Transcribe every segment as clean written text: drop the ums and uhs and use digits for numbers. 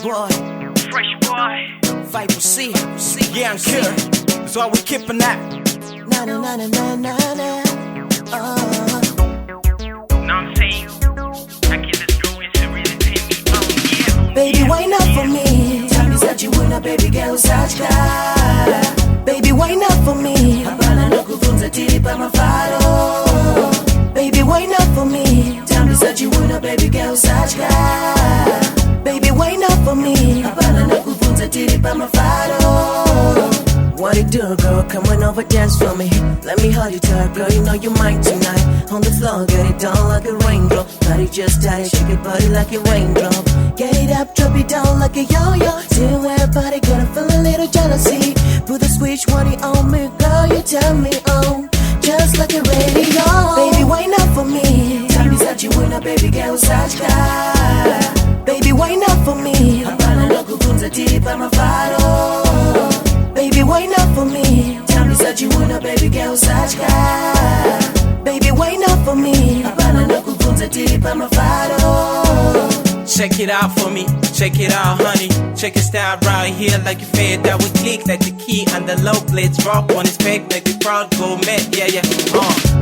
boy. Fresh boy. Fight for C. Yeah, I'm sure. That's why we keepin' that. Na na na na na na na. Know what I'm saying? I get this going, so really pay me. Oh yeah. Baby, why not for me? Tell me that you wanna, baby girl, such guy. Baby, why not for me? Hapana no kufunza tiri pa mafaro. Baby, why not for me? Tell me that you wanna, baby girl, such guy. Baby, why not for me? Hapana no kufunza tiri pa mafaro. What it do, girl? Come on over, dance for me. Let me hold you tight, girl. You know you're mine tonight. On the floor, get it down like a raindrop. Body just tight, shake your body like a raindrop. Get it up, drop it down like a yo-yo. Sitting where your body gonna feel a little jealousy. Put the switch, want it on me, girl. You tell me on, just like a radio. Baby, why not for me? Tell me that you wanna, baby girl, such guy. Baby, why not for me? Hapana no kufunza tiri pa mafaro. Baby, why not for me? Tell me that you wanna, baby girl, such guy. Baby, why not for me? Hapana no kufunza tiri pa mafaro. Check it out for me, check it out, honey. Check your style right here, like you fade that we click, like the key and the low blades rock on his back, like the crowd go mad, yeah.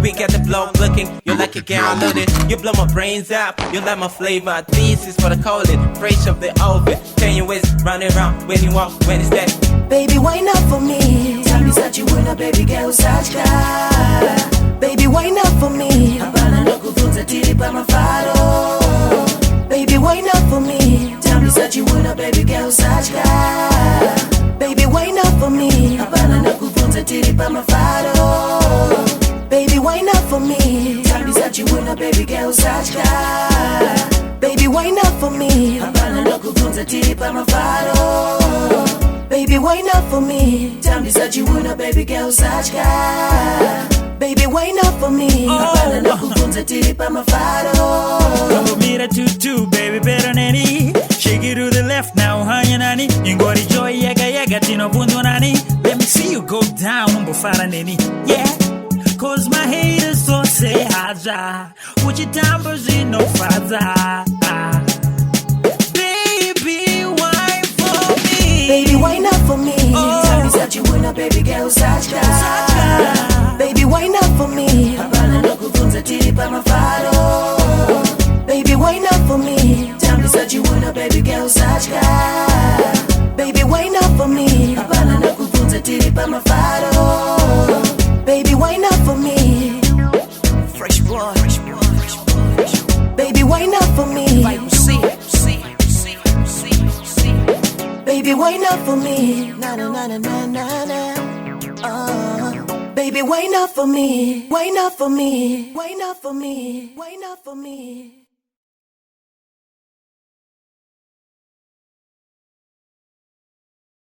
We got the blow looking, you're like a girl loaded. You blow my brains out, you like my flavor. This is what I call it, fresh of the oven. Turn your waist, round and round, when you walk, when it's that. Baby, why not for me? Tell me that you wanna, baby girl, such guy. Baby, why not for me? Hapana no kufunza tiri pa mafaro. Baby, why not for me? Tell me that you wanna, baby girl, such guy. Baby, why not for me? Hapana no kufunza tiri pa mafaro. Baby, why not for me? Tell me that you wanna, baby girl, such guy. Baby, why not for me? Hapana no kufunza tiri pa mafaro. Baby, why not for me? Tell me that you wanna, baby girl, such guy. Baby, why not for me? Hapana no kufunza tiri pa mafaro. Come me the tutu, baby, better nani. Shake it to the left now, hanya nani. Ingori joy, yega, tino bundu nani. Let me see you go down, umbufara nani. Yeah, cause my haters don't say haja. Put your numbers in no father. Baby, why for me? Baby, why not for me? Tell me that you wanna, baby girl, such guy. Baby, why not for me? Hapana no kufunza tiri pa mafaro. Baby, why not for me? Tell me that you wanna, baby girl, such guy. Baby, why not for me? Hapana no kufunza tiri pa mafaro. Baby, why not for me? Fresh boy. Baby, why not for me? Fight for C. Baby, why not for me? Na na na na na na na. Baby, why not for me? Why not for me? Why not for me? Why not for me?